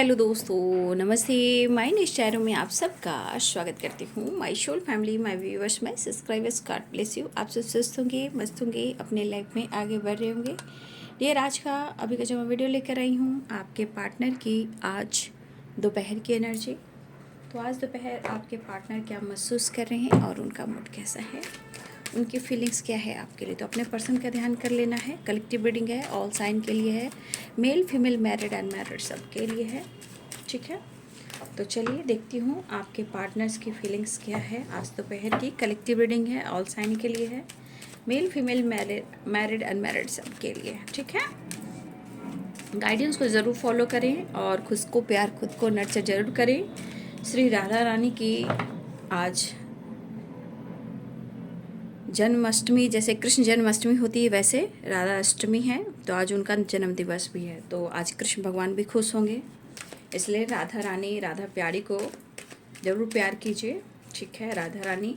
Hello दोस्तों, नमस्ते। My next channel में आप सबका स्वागत करती हूँ। My whole family, my viewers, my subscribers, God bless you. आप सब स्वस्थ होंगे, मस्त होंगे, अपने लाइफ में आगे बढ़ रहे होंगे। डियर, आज का अभी का जो मैं वीडियो लेकर आई हूँ आपके पार्टनर की आज दोपहर की एनर्जी। तो आज दोपहर आपके पार्टनर क्या महसूस कर रहे हैं और उनका मूड कैसा है, उनकी फीलिंग्स क्या है आपके लिए। तो अपने पर्सन का ध्यान कर लेना है। कलेक्टिव रीडिंग है, ऑल साइन के लिए है, मेल फीमेल मैरिड अनमैरिड सब के लिए है, ठीक है। तो चलिए देखती हूँ आपके पार्टनर्स की फीलिंग्स क्या है आज दोपहर की। कलेक्टिव रीडिंग है, ऑल साइन के लिए है, मेल फीमेल मैरिड अनमैरिड सब के लिए है, ठीक है। गाइडेंस को ज़रूर फॉलो करें और खुद को प्यार, खुद को नर्चर जरूर करें। श्री राधा रानी की आज जन्माष्टमी, जैसे कृष्ण जन्माष्टमी होती है वैसे राधा अष्टमी है, तो आज उनका जन्म दिवस भी है। तो आज कृष्ण भगवान भी खुश होंगे, इसलिए राधा रानी, राधा प्यारी को ज़रूर प्यार कीजिए, ठीक है। राधा रानी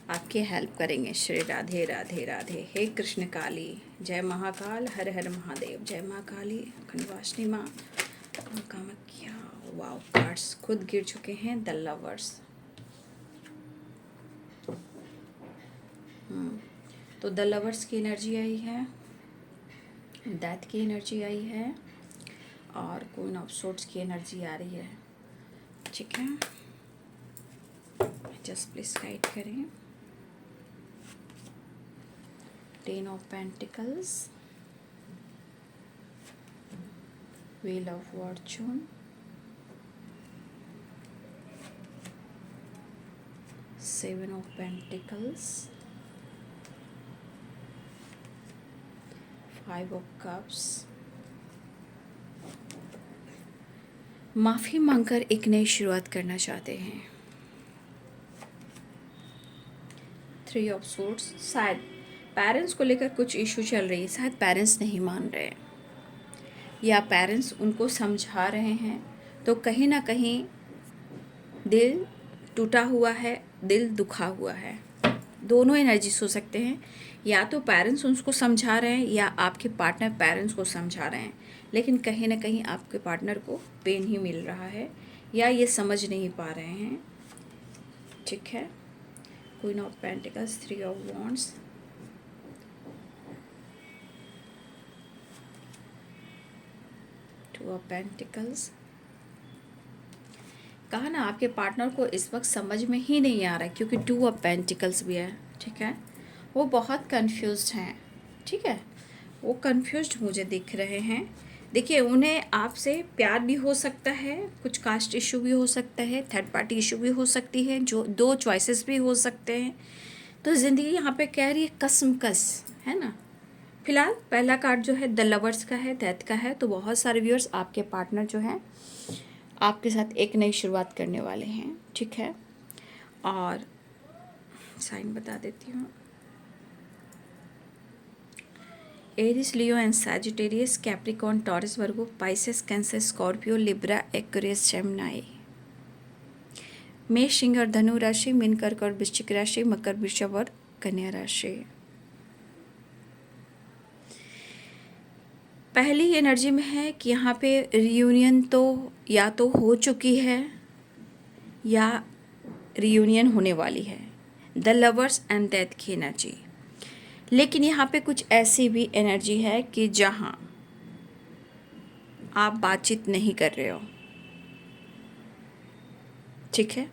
आपकी हेल्प करेंगे। श्री राधे राधे राधे। हे कृष्ण काली, जय महाकाल, हर हर महादेव, जय माँ काली, खंडवासिनी माँ कामाख्या। वाओ, कार्ड्स खुद गिर चुके हैं। द लवर्स, तो द लवर्स की एनर्जी आई है, डेथ की एनर्जी आई है और क्वीन ऑफ सोर्ड्स की एनर्जी आ रही है, ठीक है। जस्ट प्लीज गाइड करें। Ten of pentacles, wheel of Fortune, seven of pentacles, five of cups. माफ़ी मांगकर एक नई शुरुआत करना चाहते हैं। थ्री ऑफ सोर्ड्स, शायद पेरेंट्स को लेकर कुछ इशू चल रही है, शायद पेरेंट्स नहीं मान रहे या पेरेंट्स उनको समझा रहे हैं, तो कहीं ना कहीं दिल टूटा हुआ है, दिल दुखा हुआ है। दोनों एनर्जीज हो सकते हैं, या तो पेरेंट्स उसको समझा रहे हैं या आपके पार्टनर पेरेंट्स को समझा रहे हैं, लेकिन कहीं ना कहीं आपके पार्टनर को पेन ही मिल रहा है या ये समझ नहीं पा रहे हैं, ठीक है। Queen of pentacles, three of wands, two of pentacles. कहा ना आपके पार्टनर को इस वक्त समझ में ही नहीं आ रहा है, क्योंकि टू ऑफ पेंटिकल्स भी है, ठीक है। वो बहुत कंफ्यूज्ड हैं, ठीक है। वो कंफ्यूज्ड मुझे दिख रहे हैं। देखिए, उन्हें आपसे प्यार भी हो सकता है, कुछ कास्ट इशू भी हो सकता है, थर्ड पार्टी इशू भी हो सकती है, जो दो चॉइसेस भी हो सकते हैं। तो ज़िंदगी यहाँ पे कह रही है कसमकस, है ना। फिलहाल पहला कार्ड जो है द लवर्स का है, डेथ का है। तो बहुत सारे व्यूअर्स, आपके पार्टनर जो हैं आपके साथ एक नई शुरुआत करने वाले हैं, ठीक है। और साइन बता देती हूँ। Aries, Leo and Sagittarius, Capricorn, Taurus, Virgo, Pisces, Cancer, Scorpio, Libra, Aquarius, Gemini. मेष, सिंह और धनु राशि, मीन, कर्क और वृश्चिक राशि, मकर, वृषभ और कन्या राशि। पहली एनर्जी में है कि यहाँ पे रियूनियन तो या तो हो चुकी है या रियूनियन होने वाली है, द लवर्स एंड डेथ की एनर्जी। लेकिन यहाँ पे कुछ ऐसी भी एनर्जी है कि जहाँ आप बातचीत नहीं कर रहे हो, ठीक है।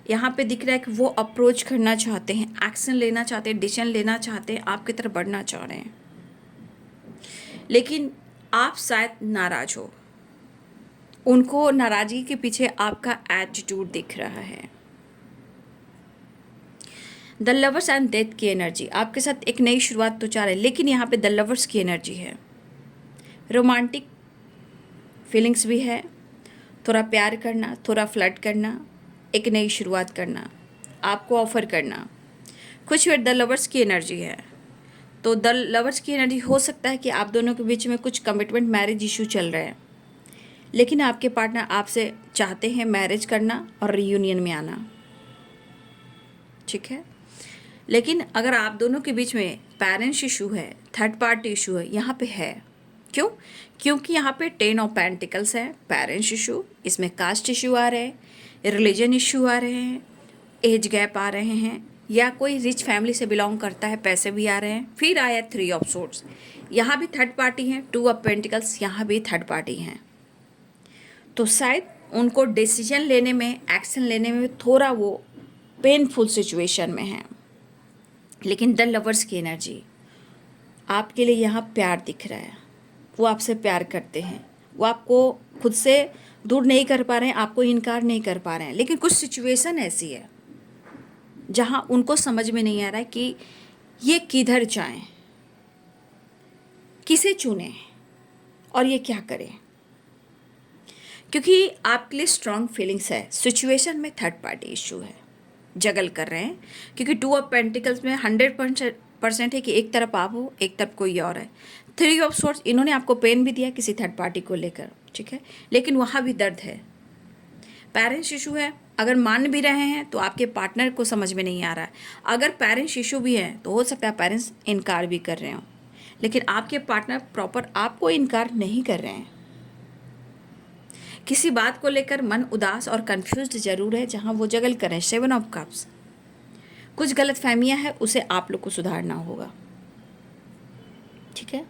यहाँ पे दिख रहा है कि वो अप्रोच करना चाहते हैं, एक्शन लेना चाहते हैं, डिसीजन लेना चाहते हैं, आपकी तरफ बढ़ना चाह रहे हैं, लेकिन आप शायद नाराज हो। उनको नाराज़गी के पीछे आपका एटीट्यूड दिख रहा है। द लवर्स एंड डेथ की एनर्जी आपके साथ एक नई शुरुआत तो चाह रहे हैं, लेकिन यहाँ पे द लवर्स की एनर्जी है। रोमांटिक फीलिंग्स भी है, थोड़ा प्यार करना, थोड़ा फ्लर्ट करना, एक नई शुरुआत करना, आपको ऑफर करना, कुछ द लवर्स की एनर्जी है। तो द लवर्स की एनर्जी हो सकता है कि आप दोनों के बीच में कुछ कमिटमेंट, मैरिज इशू चल रहे हैं, लेकिन आपके पार्टनर आपसे चाहते हैं मैरिज करना और रियूनियन में आना, ठीक है। लेकिन अगर आप दोनों के बीच में पेरेंट्स इशू है, थर्ड पार्टी इशू है, यहाँ पे है, क्यों? क्योंकि यहाँ पे 10 ऑफ पेंटिकल्स है, पेरेंट्स इशू, इसमें कास्ट इशू आ रहे हैं, रिलीजन इशू आ रहे हैं, एज गैप आ रहे हैं, या कोई रिच फैमिली से बिलोंग करता है, पैसे भी आ रहे हैं। फिर आया 3 ऑफ सोर्ड्स, यहाँ भी थर्ड पार्टी है, 2 ऑफ पेंटिकल्स, यहाँ भी थर्ड पार्टी हैं। तो शायद उनको डिसीजन लेने में, एक्शन लेने में थोड़ा वो पेनफुल सिचुएशन में है। लेकिन द लवर्स की एनर्जी आपके लिए यहाँ प्यार दिख रहा है, वो आपसे प्यार करते हैं, वो आपको खुद से दूर नहीं कर पा रहे हैं, आपको इनकार नहीं कर पा रहे हैं। लेकिन कुछ सिचुएशन ऐसी है जहाँ उनको समझ में नहीं आ रहा है कि ये किधर जाएं, किसे चुनें और ये क्या करें, क्योंकि आपके लिए स्ट्रॉन्ग फीलिंग्स है। सिचुएशन में थर्ड पार्टी इशू है, जगल कर रहे हैं, क्योंकि 2 ऑफ पेंटिकल्स में 100% है कि एक तरफ आप हो, एक तरफ कोई और है। 3 ऑफ सोर्ड्स, इन्होंने आपको पेन भी दिया किसी थर्ड पार्टी को लेकर, ठीक है, लेकिन वहाँ भी दर्द है। पेरेंट्स इशू है, अगर मान भी रहे हैं तो आपके पार्टनर को समझ में नहीं आ रहा है। अगर पेरेंट्स इशू भी है तो हो सकता है पेरेंट्स इनकार भी कर रहे हो, लेकिन आपके पार्टनर प्रॉपर आपको इनकार नहीं कर रहे हैं। किसी बात को लेकर मन उदास और कंफ्यूज्ड जरूर है, जहां वो जगल करें। 7 ऑफ कप्स, कुछ गलत फहमियाँ हैं, उसे आप लोग को सुधारना होगा, ठीक है।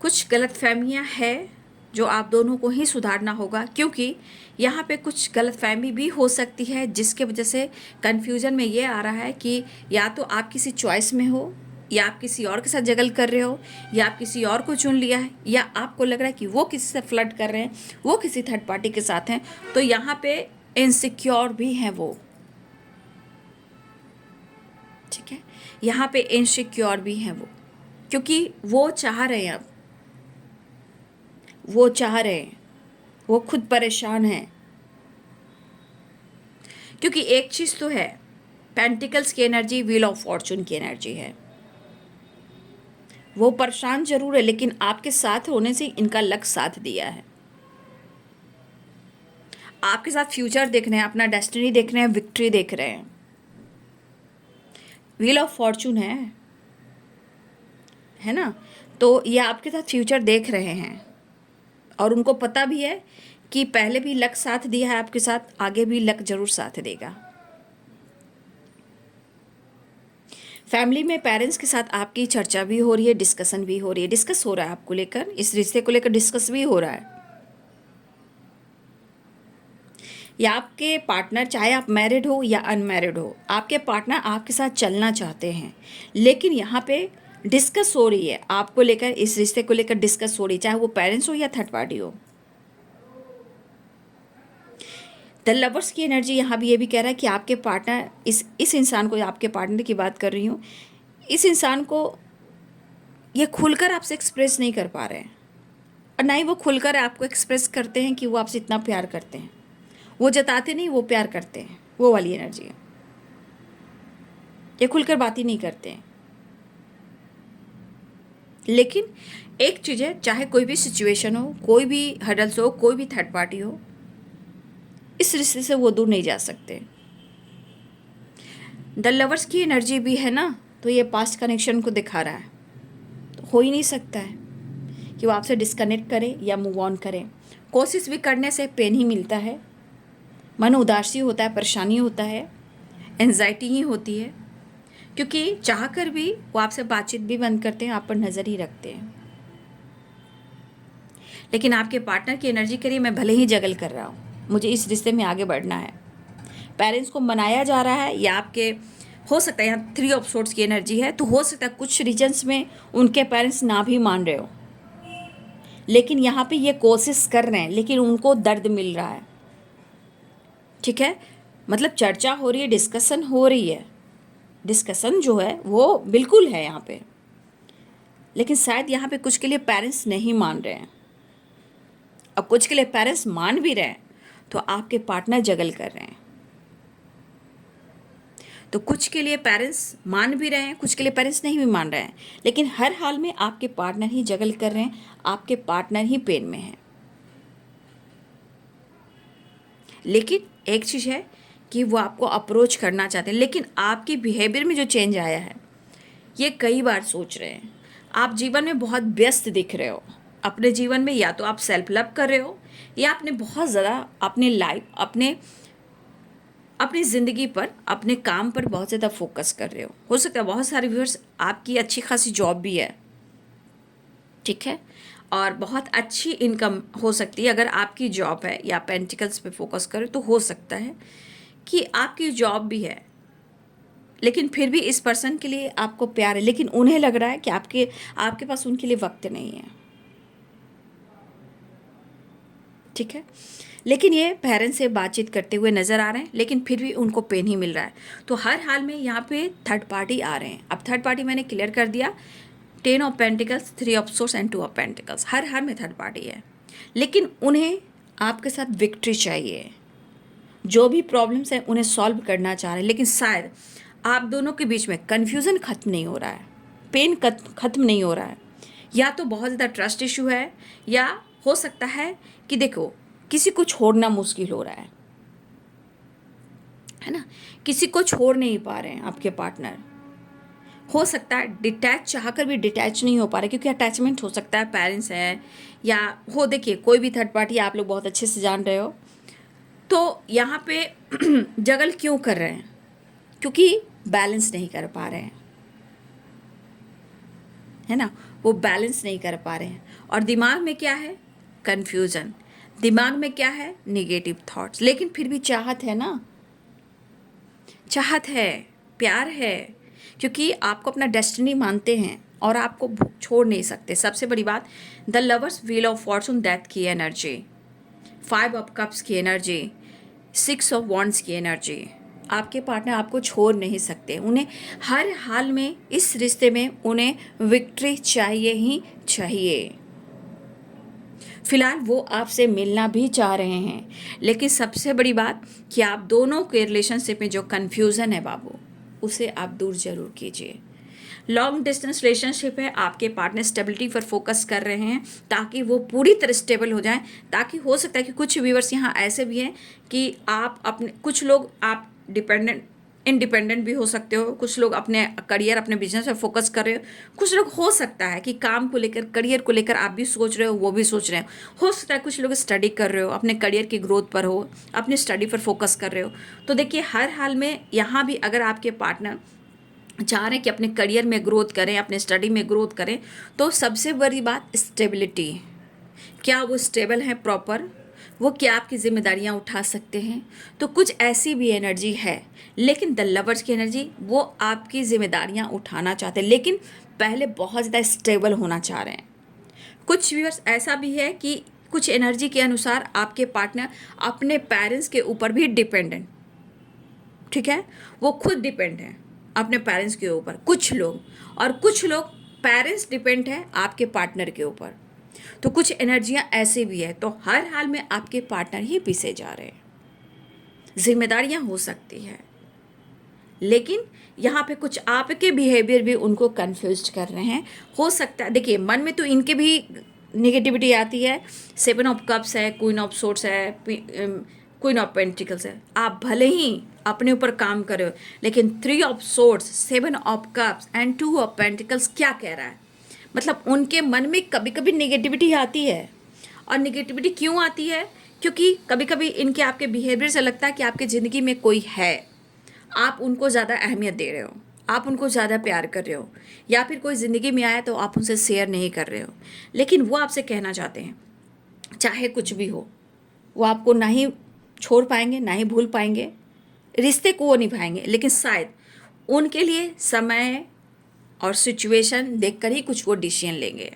कुछ गलत फहमियाँ हैं जो आप दोनों को ही सुधारना होगा, क्योंकि यहाँ पे कुछ गलत फहमी भी हो सकती है जिसके वजह से कन्फ्यूजन में ये आ रहा है कि या तो आप किसी चॉइस में हो, या आप किसी और के साथ जगल कर रहे हो, या आप किसी और को चुन लिया है, या आपको लग रहा है कि वो किसी से फ्लर्ट कर रहे हैं, वो किसी थर्ड पार्टी के साथ हैं। तो यहाँ पे इनसिक्योर भी हैं वो, ठीक है, यहाँ पे इनसिक्योर भी हैं वो, क्योंकि वो चाह रहे हैं, अब वो चाह रहे हैं, वो खुद परेशान हैं। क्योंकि एक चीज़ तो है, पेंटिकल्स की एनर्जी व्हील ऑफ फॉर्चून की एनर्जी है, वो परेशान जरूर है, लेकिन आपके साथ होने से इनका लक साथ दिया है। आपके साथ फ्यूचर देख रहे हैं, अपना डेस्टिनी देख रहे हैं, विक्ट्री देख रहे हैं। व्हील ऑफ फॉर्चून है ना, तो ये आपके साथ फ्यूचर देख रहे हैं, और उनको पता भी है कि पहले भी लक साथ दिया है आपके साथ, आगे भी लक जरूर साथ देगा। फैमिली में पेरेंट्स के साथ आपकी चर्चा भी हो रही है, डिस्कशन भी हो रही है, डिस्कस हो रहा है आपको लेकर, इस रिश्ते को लेकर डिस्कस भी हो रहा है। या आपके पार्टनर, चाहे आप मैरिड हो या अनमैरिड हो, आपके पार्टनर आपके साथ चलना चाहते हैं, लेकिन यहाँ पे डिस्कस हो रही है आपको लेकर, इस रिश्ते को लेकर डिस्कस हो रही है, चाहे वो पेरेंट्स हो या थर्ड पार्टी हो। द लवर्स की एनर्जी यहाँ भी ये भी कह रहा है कि आपके पार्टनर, इस इंसान को, आपके पार्टनर की बात कर रही हूँ, इस इंसान को ये खुलकर आपसे एक्सप्रेस नहीं कर पा रहे हैं, और ना ही वो खुलकर आपको एक्सप्रेस करते हैं कि वो आपसे इतना प्यार करते हैं। वो जताते नहीं, वो प्यार करते हैं, वो वाली एनर्जी है। ये खुलकर बात ही नहीं करते हैं। लेकिन एक चीज़ है, चाहे कोई भी सिचुएशन हो, कोई भी हर्डल्स हो, कोई भी थर्ड पार्टी हो, इस रिश्ते से वो दूर नहीं जा सकते। द लवर्स की एनर्जी भी है ना, तो ये पास्ट कनेक्शन को दिखा रहा है, तो हो ही नहीं सकता है कि वो आपसे डिस्कनेक्ट करे या मूव ऑन करे। कोशिश भी करने से पेन ही मिलता है, मन उदासी होता है, परेशानी होता है, एंजाइटी ही होती है, क्योंकि चाहकर भी वो आपसे बातचीत भी बंद करते हैं, आप पर नज़र ही रखते हैं। लेकिन आपके पार्टनर की एनर्जी के लिए मैं भले ही जगल कर रहा हूँ, मुझे इस रिश्ते में आगे बढ़ना है। पेरेंट्स को मनाया जा रहा है, या आपके, हो सकता है यहाँ 3 ऑफ सोर्ड्स की एनर्जी है, तो हो सकता है कुछ रीजन्स में उनके पेरेंट्स ना भी मान रहे हो, लेकिन यहाँ पे ये कोशिश कर रहे हैं, लेकिन उनको दर्द मिल रहा है, ठीक है। मतलब चर्चा हो रही है, डिस्कशन हो रही है, डिस्कशन जो है वो बिल्कुल है यहाँ पे, लेकिन शायद यहाँ पे कुछ के लिए पेरेंट्स नहीं मान रहे हैं, अब कुछ के लिए पेरेंट्स मान भी रहे हैं, तो आपके पार्टनर जगल कर रहे हैं। तो कुछ के लिए पेरेंट्स मान भी रहे हैं, कुछ के लिए पेरेंट्स नहीं भी मान रहे हैं, लेकिन हर हाल में आपके पार्टनर ही जगल कर रहे हैं, आपके पार्टनर ही पेन में है। लेकिन एक चीज़ है कि वो आपको अप्रोच करना चाहते हैं, लेकिन आपकी बिहेवियर में जो चेंज आया है, ये कई बार सोच रहे हैं, आप जीवन में बहुत व्यस्त दिख रहे हो, अपने जीवन में या तो आप सेल्फ लव कर रहे हो या आपने बहुत ज़्यादा अपने लाइफ अपनी ज़िंदगी पर, अपने काम पर बहुत ज़्यादा फोकस कर रहे हो सकता है बहुत सारे व्यूअर्स आपकी अच्छी खासी जॉब भी है, ठीक है, और बहुत अच्छी इनकम हो सकती है अगर आपकी जॉब है, या पेंटिकल्स पे फोकस करें तो हो सकता है कि आपकी जॉब भी है लेकिन फिर भी इस पर्सन के लिए आपको प्यार है, लेकिन उन्हें लग रहा है कि आपके पास उनके लिए वक्त नहीं है, ठीक है। लेकिन ये पेरेंट्स से बातचीत करते हुए नज़र आ रहे हैं, लेकिन फिर भी उनको पेन ही मिल रहा है। तो हर हाल में यहाँ पे थर्ड पार्टी आ रहे हैं। अब थर्ड पार्टी मैंने क्लियर कर दिया, 10 of pentacles, 3 of swords and 2 of pentacles, हर हाल में थर्ड पार्टी है, लेकिन उन्हें आपके साथ विक्ट्री चाहिए। जो भी प्रॉब्लम्स हैं उन्हें सॉल्व करना चाह रहे हैं, लेकिन शायद आप दोनों के बीच में कन्फ्यूज़न ख़त्म नहीं हो रहा है, पेन ख़त्म नहीं हो रहा है, या तो बहुत ज़्यादा ट्रस्ट इशू है, या हो सकता है कि देखो किसी को छोड़ना मुश्किल हो रहा है ना, किसी को छोड़ नहीं पा रहे हैं आपके पार्टनर। हो सकता है डिटैच चाहकर भी डिटैच नहीं हो पा रहे, क्योंकि अटैचमेंट हो सकता है पेरेंट्स हैं या हो, देखिए कोई भी थर्ड पार्टी आप लोग बहुत अच्छे से जान रहे हो। तो यहाँ पे जगल क्यों कर रहे हैं? क्योंकि बैलेंस नहीं कर पा रहे हैं, है ना, वो बैलेंस नहीं कर पा रहे हैं। और दिमाग में क्या है? कन्फ्यूज़न। दिमाग में क्या है? Negative thoughts. लेकिन फिर भी चाहत है ना, चाहत है, प्यार है, क्योंकि आपको अपना डेस्टिनी मानते हैं और आपको छोड़ नहीं सकते। सबसे बड़ी बात, the lovers wheel of Fortune, death की एनर्जी, 5 ऑफ कप्स की एनर्जी, 6 ऑफ वॉन्ड्स की एनर्जी। आपके पार्टनर आपको छोड़ नहीं सकते। उन्हें हर हाल में इस रिश्ते में उन्हें विक्ट्री चाहिए ही चाहिए। फिलहाल वो आपसे मिलना भी चाह रहे हैं, लेकिन सबसे बड़ी बात कि आप दोनों के रिलेशनशिप में जो कन्फ्यूज़न है बाबू, उसे आप दूर जरूर कीजिए। लॉन्ग डिस्टेंस रिलेशनशिप है, आपके पार्टनर स्टेबिलिटी पर फोकस कर रहे हैं ताकि वो पूरी तरह स्टेबल हो जाएं, ताकि हो सकता है कि कुछ व्यूअर्स यहाँ ऐसे भी हैं कि आप अपने, कुछ लोग आप इंडिपेंडेंट भी हो सकते हो, कुछ लोग अपने करियर, अपने बिजनेस पर फोकस कर रहे हो, कुछ लोग हो सकता है कि काम को लेकर, करियर को लेकर आप भी सोच रहे हो, वो भी सोच रहे हो सकता है कुछ लोग स्टडी कर रहे हो, अपने करियर की ग्रोथ पर हो, अपने स्टडी पर फोकस कर रहे हो। तो देखिए हर हाल में यहाँ भी अगर आपके पार्टनर चाह रहे हैं कि अपने करियर में ग्रोथ करें, अपने स्टडी में ग्रोथ करें, तो सबसे बड़ी बात स्टेबिलिटी। क्या वो स्टेबल हैं प्रॉपर? वो क्या आपकी जिम्मेदारियां उठा सकते हैं? तो कुछ ऐसी भी एनर्जी है, लेकिन द लवर्स की एनर्जी, वो आपकी जिम्मेदारियां उठाना चाहते हैं, लेकिन पहले बहुत ज़्यादा स्टेबल होना चाह रहे हैं। कुछ व्यूअर्स ऐसा भी है कि कुछ एनर्जी के अनुसार आपके पार्टनर अपने पेरेंट्स के ऊपर भी डिपेंडेंट, ठीक है, वो खुद डिपेंड है अपने पेरेंट्स के ऊपर, कुछ लोग, और कुछ लोग पेरेंट्स डिपेंड है आपके पार्टनर के ऊपर। तो कुछ एनर्जियां ऐसे भी है। तो हर हाल में आपके पार्टनर ही पीछे जा रहे हैं, जिम्मेदारियां हो सकती है, लेकिन यहाँ पे कुछ आपके बिहेवियर भी उनको कंफ्यूज कर रहे हैं। हो सकता है, देखिए मन में तो इनके भी निगेटिविटी आती है। 7 ऑफ कप्स है, क्वीन ऑफ सोर्ड्स है, क्वीन ऑफ पेंटिकल्स है। आप भले ही अपने ऊपर काम कर रहे हो, लेकिन 3 of swords, 7 of cups and 2 of pentacles क्या कह रहा है? मतलब उनके मन में कभी कभी निगेटिविटी आती है। और निगेटिविटी क्यों आती है? क्योंकि कभी कभी इनके आपके बिहेवियर से लगता है कि आपकी ज़िंदगी में कोई है, आप उनको ज़्यादा अहमियत दे रहे हो, आप उनको ज़्यादा प्यार कर रहे हो, या फिर कोई ज़िंदगी में आया तो आप उनसे शेयर नहीं कर रहे हो। लेकिन वो आपसे कहना चाहते हैं, चाहे कुछ भी हो, वो आपको ना ही छोड़ पाएंगे, ना ही भूल पाएंगे, रिश्ते को वो निभाएंगे, लेकिन शायद उनके लिए समय और सिचुएशन देखकर ही कुछ वो डिसीजन लेंगे,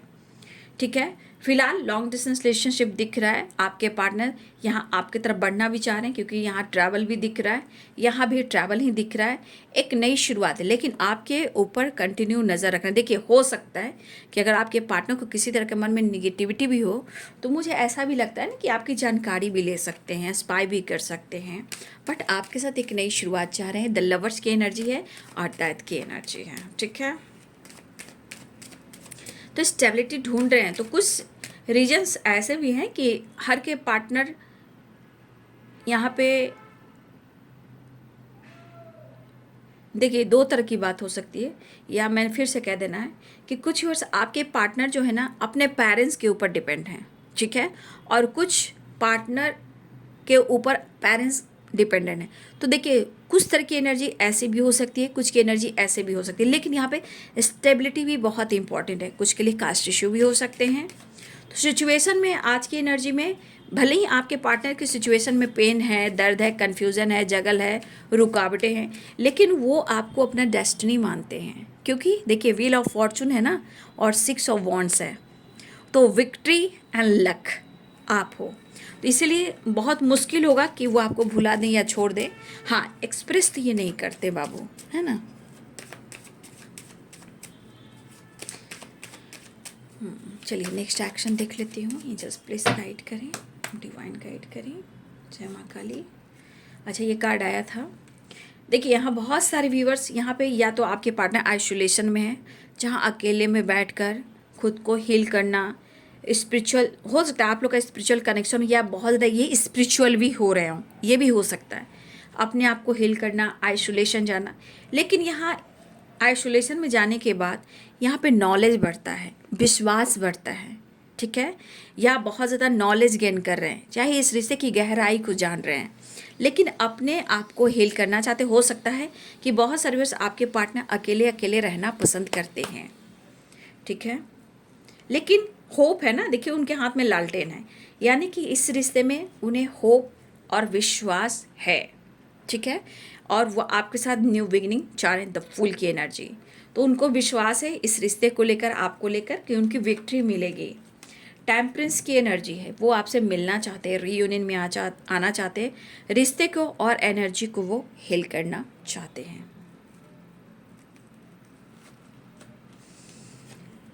ठीक है। फिलहाल लॉन्ग डिस्टेंस रिलेशनशिप दिख रहा है, आपके पार्टनर यहाँ आपकी तरफ बढ़ना भी चाह रहे हैं, क्योंकि यहाँ ट्रैवल भी दिख रहा है, यहाँ भी ट्रैवल ही दिख रहा है, एक नई शुरुआत है, लेकिन आपके ऊपर कंटिन्यू नज़र रखना। देखिए हो सकता है कि अगर आपके पार्टनर को किसी तरह के मन में निगेटिविटी भी हो, तो मुझे ऐसा भी लगता है ना कि आपकी जानकारी भी ले सकते हैं, स्पाई भी कर सकते हैं, बट आपके साथ एक नई शुरुआत चाह रहे हैं। द लवर्स की एनर्जी है और डेथ की एनर्जी है, ठीक है। तो स्टेबिलिटी ढूंढ रहे हैं। तो कुछ रीजन्स ऐसे भी हैं कि हर के पार्टनर यहाँ पे देखिए, दो तरह की बात हो सकती है, या मैंने फिर से कह देना है कि कुछ व्यूअर्स आपके पार्टनर जो है ना अपने पेरेंट्स के ऊपर डिपेंड हैं, ठीक है, और कुछ पार्टनर के ऊपर पेरेंट्स डिपेंडेंट है। तो देखिए, कुछ तरह की एनर्जी ऐसी भी हो सकती है, कुछ की एनर्जी ऐसे भी हो सकती है, लेकिन यहाँ पे स्टेबिलिटी भी बहुत इंपॉर्टेंट है। कुछ के लिए कास्ट इश्यू भी हो सकते हैं। तो सिचुएशन में, आज की एनर्जी में, भले ही आपके पार्टनर की सिचुएशन में पेन है, दर्द है, कन्फ्यूज़न है, जगल है, रुकावटें हैं, लेकिन वो आपको अपना डेस्टिनी मानते हैं, क्योंकि देखिए व्हील ऑफ फॉर्चून है ना, और 6 ऑफ वॉन्ड्स है, तो विक्ट्री एंड लक आप हो। तो इसीलिए बहुत मुश्किल होगा कि वो आपको भुला दें या छोड़ दें। हाँ, एक्सप्रेस तो ये नहीं करते बाबू, है ना। चलिए नेक्स्ट एक्शन देख लेती हूँ। ये जस्ट प्लीज गाइड करें, डिवाइन गाइड करें, जय माँ काली। अच्छा, ये कार्ड आया था। देखिए, यहाँ बहुत सारे व्यूअर्स यहाँ पे या तो आपके पार्टनर आइसोलेशन में है, जहाँ अकेले में बैठकर खुद को हील करना, स्पिरिचुअल हो सकता है, आप लोग का स्पिरिचुअल कनेक्शन, या बहुत ज़्यादा ये स्पिरिचुअल भी हो रहे हों, ये भी हो सकता है, अपने आप को हील करना, आइसोलेशन जाना। लेकिन यहाँ आइसोलेशन में जाने के बाद यहाँ पे नॉलेज बढ़ता है, विश्वास बढ़ता है, ठीक है, या बहुत ज़्यादा नॉलेज गेन कर रहे हैं, चाहे इस रिश्ते की गहराई को जान रहे हैं, लेकिन अपने आप को हील करना चाहते। हो सकता है कि बहुत सारे वर्ष आपके पार्टनर अकेले अकेले रहना पसंद करते हैं, ठीक है, लेकिन होप है ना। देखिए, उनके हाथ में लालटेन है, यानी कि इस रिश्ते में उन्हें होप और विश्वास है, ठीक है, और वो आपके साथ न्यू बिगिनिंग चाह रहे हैं, द फूल की एनर्जी। तो उनको विश्वास है इस रिश्ते को लेकर, आपको लेकर, कि उनकी विक्ट्री मिलेगी। टेम्परेंस की एनर्जी है, वो आपसे मिलना चाहते हैं, रीयूनियन में आना चाहते हैं, रिश्ते को और एनर्जी को वो हील करना चाहते हैं।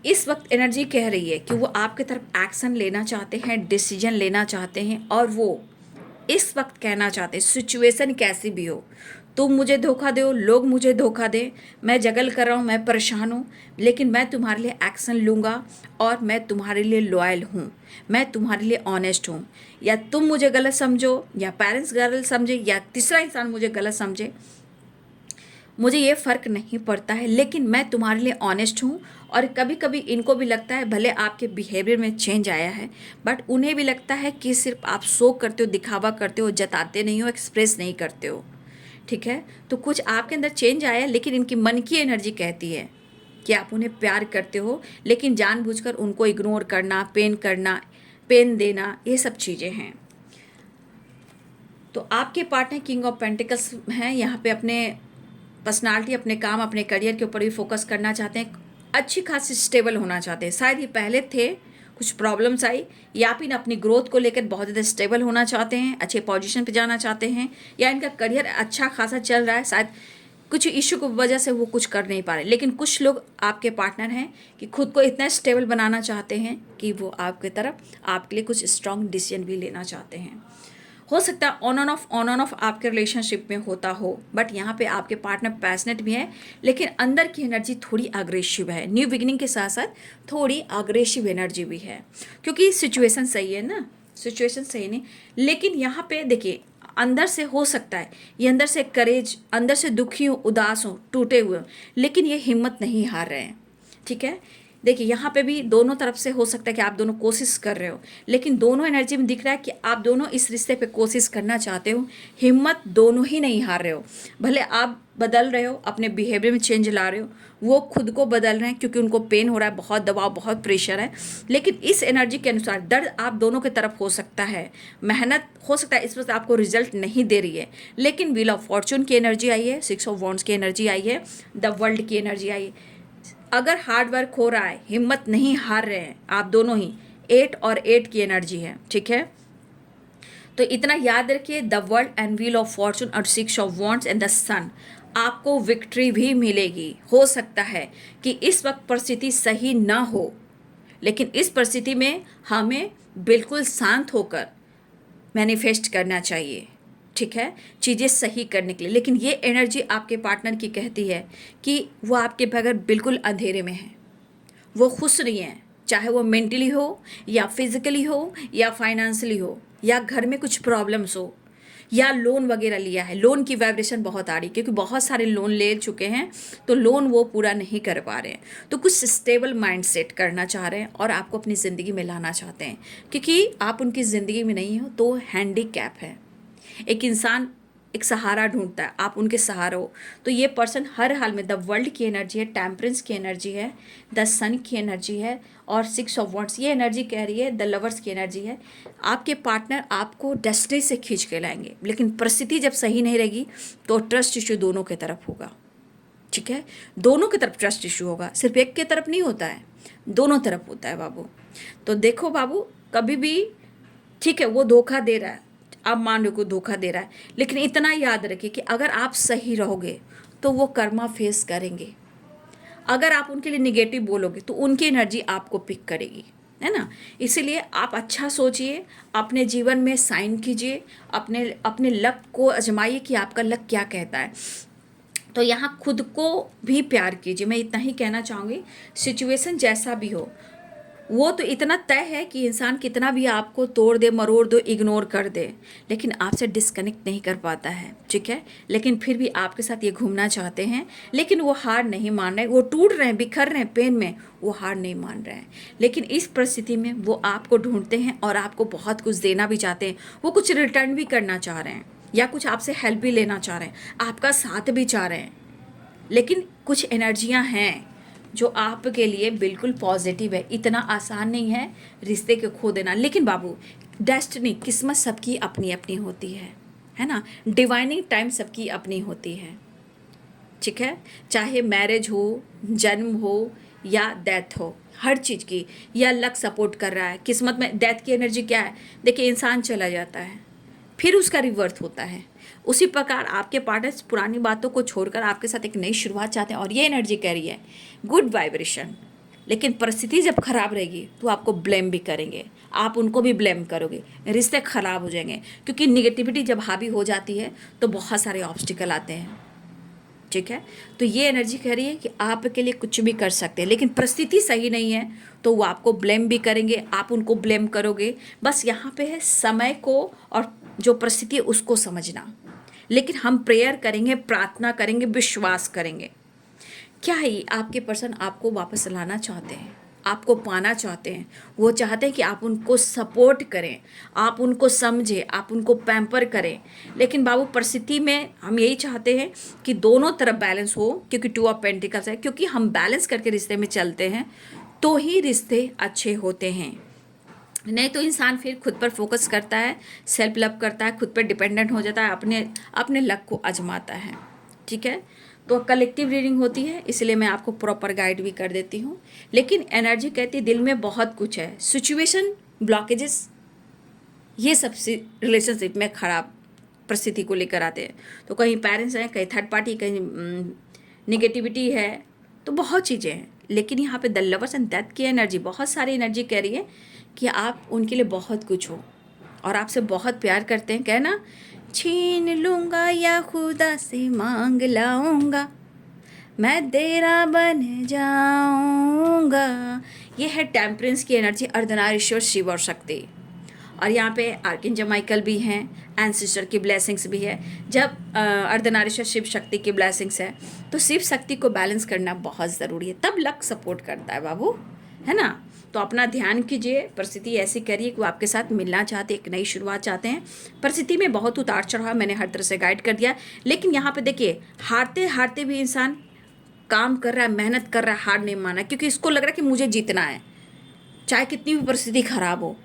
इस वक्त एनर्जी कह रही है कि वो आपके तरफ एक्शन लेना चाहते हैं, डिसीजन लेना चाहते हैं, और वो इस वक्त कहना चाहते हैं, सिचुएशन कैसी भी हो, तुम मुझे धोखा दो, लोग मुझे धोखा दें, मैं जगल कर रहा हूँ, मैं परेशान हूँ, लेकिन मैं तुम्हारे लिए एक्शन लूँगा, और मैं तुम्हारे लिए लॉयल हूँ, मैं तुम्हारे लिए ऑनेस्ट हूँ। या तुम मुझे गलत समझो, या पेरेंट्स गलत समझे, या तीसरा इंसान मुझे गलत समझे, मुझे ये फ़र्क नहीं पड़ता है, लेकिन मैं तुम्हारे लिए ऑनेस्ट हूँ। और कभी कभी इनको भी लगता है, भले आपके बिहेवियर में चेंज आया है, बट उन्हें भी लगता है कि सिर्फ आप शो करते हो, दिखावा करते हो, जताते नहीं हो, एक्सप्रेस नहीं करते हो, ठीक है। तो कुछ आपके अंदर चेंज आया, लेकिन इनकी मन की एनर्जी कहती है कि आप उन्हें प्यार करते हो, लेकिन जानबूझकर उनको इग्नोर करना, पेन देना, ये सब चीज़ें हैं। तो आपके पार्टनर किंग ऑफ पेंटिकल्स हैं, यहाँ पे अपने पर्सनालिटी, अपने काम, अपने करियर के ऊपर भी फोकस करना चाहते हैं, अच्छी खासी स्टेबल होना चाहते हैं। शायद ये पहले थे, कुछ प्रॉब्लम्स आई, या फिर अपनी ग्रोथ को लेकर बहुत ज़्यादा स्टेबल होना चाहते हैं, अच्छे पोजीशन पे जाना चाहते हैं, या इनका करियर अच्छा खासा चल रहा है, शायद कुछ इशू की वजह से वो कुछ कर नहीं पा रहे। लेकिन कुछ लोग आपके पार्टनर हैं कि खुद को इतना स्टेबल बनाना चाहते हैं कि वो आपके तरफ, आपके लिए कुछ स्ट्रॉन्ग डिसीजन भी लेना चाहते हैं। हो सकता है ऑन ऑन ऑफ आपके रिलेशनशिप में होता हो, बट यहाँ पे आपके पार्टनर पैशनेट भी है, लेकिन अंदर की एनर्जी थोड़ी अग्रेसिव है। न्यू बिगिनिंग के साथ साथ थोड़ी अग्रेसिव एनर्जी भी है, क्योंकि सिचुएशन सही है ना, सिचुएशन सही नहीं, लेकिन यहाँ पे देखिए अंदर से हो सकता है ये अंदर से करेज, अंदर से दुखी हो, उदास हो, टूटे हुए हो, लेकिन ये हिम्मत नहीं हार रहे हैं, ठीक है। देखिए, यहाँ पे भी दोनों तरफ से हो सकता है कि आप दोनों कोशिश कर रहे हो, लेकिन दोनों एनर्जी में दिख रहा है कि आप दोनों इस रिश्ते पे कोशिश करना चाहते हो, हिम्मत दोनों ही नहीं हार रहे हो। भले आप बदल रहे हो, अपने बिहेवियर में चेंज ला रहे हो, वो खुद को बदल रहे हैं क्योंकि उनको पेन हो रहा है, बहुत दबाव, बहुत प्रेशर है, लेकिन इस एनर्जी के अनुसार दर्द आप दोनों की तरफ हो सकता है, मेहनत हो सकता है इस वक्त आपको रिजल्ट नहीं दे रही है, लेकिन व्हील ऑफ फॉर्चून की एनर्जी आई है, 6 ऑफ वॉन्ड्स की एनर्जी आई है, द वर्ल्ड की एनर्जी आई है। अगर हार्ड वर्क हो रहा है, हिम्मत नहीं हार रहे हैं आप दोनों ही, 8 और 8 की एनर्जी है, ठीक है। तो इतना याद रखिए, the world and wheel of Fortune और 6 ऑफ वॉन्ड्स एंड द सन, आपको विक्ट्री भी मिलेगी। हो सकता है कि इस वक्त परिस्थिति सही ना हो, लेकिन इस परिस्थिति में हमें बिल्कुल शांत होकर मैनिफेस्ट करना चाहिए, ठीक है, चीज़ें सही करने के लिए। लेकिन ये एनर्जी आपके पार्टनर की कहती है कि वो आपके बगैर बिल्कुल अंधेरे में है, वो खुश नहीं है, चाहे वो मेंटली हो, या फिजिकली हो, या फाइनेंशियली हो, या घर में कुछ प्रॉब्लम्स हो, या लोन वगैरह लिया है, लोन की वाइब्रेशन बहुत आ रही है क्योंकि बहुत सारे लोन ले चुके हैं तो लोन वो पूरा नहीं कर पा रहे हैं। तो कुछ स्टेबल माइंड सेट करना चाह रहे हैं और आपको अपनी ज़िंदगी में लाना चाहते हैं, क्योंकि आप उनकी ज़िंदगी में नहीं हो तो हैंडीकैप है। एक इंसान एक सहारा ढूंढता है, आप उनके सहारा हो। तो ये पर्सन हर हाल में, द वर्ल्ड की एनर्जी है, टेम्परेंस की एनर्जी है, द सन की एनर्जी है और 6 ऑफ वांड्स ये एनर्जी कह रही है द लवर्स की एनर्जी है। आपके पार्टनर आपको डेस्टिनी से खींच के लाएंगे, लेकिन परिस्थिति जब सही नहीं रहेगी तो ट्रस्ट इशू दोनों की तरफ होगा। ठीक है, दोनों की तरफ ट्रस्ट इशू होगा, सिर्फ एक की तरफ नहीं होता है, दोनों तरफ होता है बाबू। तो देखो बाबू, कभी भी ठीक है वो धोखा दे रहा है, आप मान लो को धोखा दे रहा है, लेकिन इतना याद रखिए कि अगर आप सही रहोगे तो वो कर्मा फेस करेंगे। अगर आप उनके लिए निगेटिव बोलोगे तो उनकी एनर्जी आपको पिक करेगी, है ना। इसीलिए आप अच्छा सोचिए, अपने जीवन में साइन कीजिए, अपने अपने लक को आजमाइए कि आपका लक क्या कहता है। तो यहाँ खुद को भी प्यार कीजिए, मैं इतना ही कहना चाहूँगी। सिचुएशन जैसा भी हो वो तो इतना तय है कि इंसान कितना भी आपको तोड़ दे, मरोड़ दो, इग्नोर कर दे, लेकिन आपसे डिस्कनेक्ट नहीं कर पाता है। ठीक है, लेकिन फिर भी आपके साथ ये घूमना चाहते हैं, लेकिन वो हार नहीं मान रहे, वो टूट रहे हैं, बिखर रहे हैं पेन में, वो हार नहीं मान रहे हैं। लेकिन इस परिस्थिति में वो आपको ढूंढते हैं और आपको बहुत कुछ देना भी चाहते हैं, वो कुछ रिटर्न भी करना चाह रहे हैं या कुछ आपसे हेल्प भी लेना चाह रहे हैं, आपका साथ भी चाह रहे हैं। लेकिन कुछ एनर्जियां हैं जो आपके लिए बिल्कुल पॉजिटिव है। इतना आसान नहीं है रिश्ते को खो देना, लेकिन बाबू डेस्टिनी, किस्मत सबकी अपनी अपनी होती है ना। डिवाइनिंग टाइम सबकी अपनी होती है। ठीक है, चाहे मैरिज हो, जन्म हो या डेथ हो, हर चीज़ की, या लक सपोर्ट कर रहा है। किस्मत में डेथ की एनर्जी क्या है, देखिए इंसान चला जाता है फिर उसका रिवर्थ होता है। उसी प्रकार आपके पार्टनर्स पुरानी बातों को छोड़कर आपके साथ एक नई शुरुआत चाहते हैं और ये एनर्जी कह रही है गुड वाइब्रेशन। लेकिन परिस्थिति जब खराब रहेगी तो आपको ब्लेम भी करेंगे, आप उनको भी ब्लेम करोगे, रिश्ते खराब हो जाएंगे, क्योंकि निगेटिविटी जब हावी हो जाती है तो बहुत सारे ऑब्स्टिकल आते हैं। ठीक है, तो ये एनर्जी कह रही है कि आपके लिए कुछ भी कर सकते हैं, लेकिन परिस्थिति सही नहीं है तो वो आपको ब्लेम भी करेंगे, आप उनको ब्लेम करोगे। बस यहाँ पे है समय को और जो परिस्थिति है उसको समझना। लेकिन हम प्रेयर करेंगे, प्रार्थना करेंगे, विश्वास करेंगे। क्या ही आपके पर्सन आपको वापस लाना चाहते हैं, आपको पाना चाहते हैं। वो चाहते हैं कि आप उनको सपोर्ट करें, आप उनको समझें, आप उनको पैम्पर करें। लेकिन बाबू परिस्थिति में हम यही चाहते हैं कि दोनों तरफ बैलेंस हो, क्योंकि 2 ऑफ पेंटिकल्स है, क्योंकि हम बैलेंस करके रिश्ते में चलते हैं तो ही रिश्ते अच्छे होते हैं। नहीं तो इंसान फिर खुद पर फोकस करता है, सेल्फ लव करता है, खुद पर डिपेंडेंट हो जाता है, अपने अपने लक को आजमाता है। ठीक है, तो कलेक्टिव रीडिंग होती है, इसलिए मैं आपको प्रॉपर गाइड भी कर देती हूँ। लेकिन एनर्जी कहती है दिल में बहुत कुछ है, सिचुएशन, ब्लॉकेजेस, ये सब रिलेशनशिप में खराब परिस्थिति को लेकर आते हैं। तो कहीं पेरेंट्स हैं, कहीं थर्ड पार्टी, कहीं निगेटिविटी है, तो बहुत चीज़ें हैं। लेकिन यहाँ पे द लवर्स एंड डेथ की एनर्जी, बहुत सारी एनर्जी कह रही है कि आप उनके लिए बहुत कुछ हो और आपसे बहुत प्यार करते हैं। कहना छीन लूँगा या खुदा से मांग लाऊंगा, मैं तेरा बन जाऊंगा। ये है टेम्परेंस की एनर्जी, अर्धनारीश्वर शिव और शक्ति। और यहाँ पे आर्कएंजल माइकल भी हैं, एंसेस्टर की ब्लेसिंग्स भी है। जब अर्धनारीश्वर शिव शक्ति की ब्लेसिंग्स है तो शिव शक्ति को बैलेंस करना बहुत ज़रूरी है, तब लक सपोर्ट करता है बाबू, है ना। तो अपना ध्यान कीजिए, परिस्थिति ऐसी करिए कि वो आपके साथ मिलना चाहते हैं, एक नई शुरुआत चाहते हैं। परिस्थिति में बहुत उतार चढ़ाव मैंने हर तरह से गाइड कर दिया, लेकिन यहाँ पे देखिए हारते हारते भी इंसान काम कर रहा है, मेहनत कर रहा है, हार नहीं माना, क्योंकि इसको लग रहा है कि मुझे जीतना है, चाहे कितनी भी परिस्थिति खराब हो।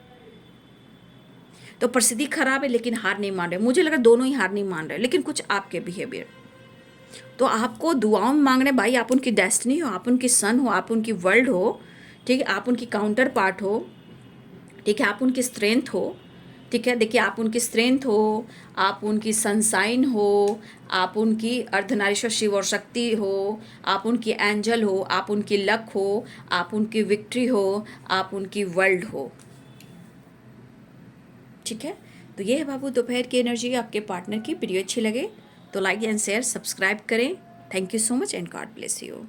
तो परिस्थिति खराब है लेकिन हार नहीं मान रहे, मुझे लग रहा है दोनों ही हार नहीं मान रहे, लेकिन कुछ आपके बिहेवियर। तो आपको दुआओं में मांग रहे भाई, आप उनकी डेस्टिनी हो, आप उनकी सन हो, आप उनकी वर्ल्ड हो, ठीक है, आप उनकी काउंटर पार्ट हो, ठीक है, आप उनकी स्ट्रेंथ हो। ठीक है, देखिए आप उनकी स्ट्रेंथ हो, आप उनकी सनसाइन हो, आप उनकी अर्धनारीश्वर शिव और शक्ति हो, आप उनकी एंजल हो, आप उनकी लक हो, आप उनकी विक्ट्री हो, आप उनकी वर्ल्ड हो। ठीक है, तो ये है बाबू दोपहर की एनर्जी आपके पार्टनर की। वीडियो अच्छी लगे तो लाइक एंड शेयर, सब्सक्राइब करें। Thank you so much and God bless you.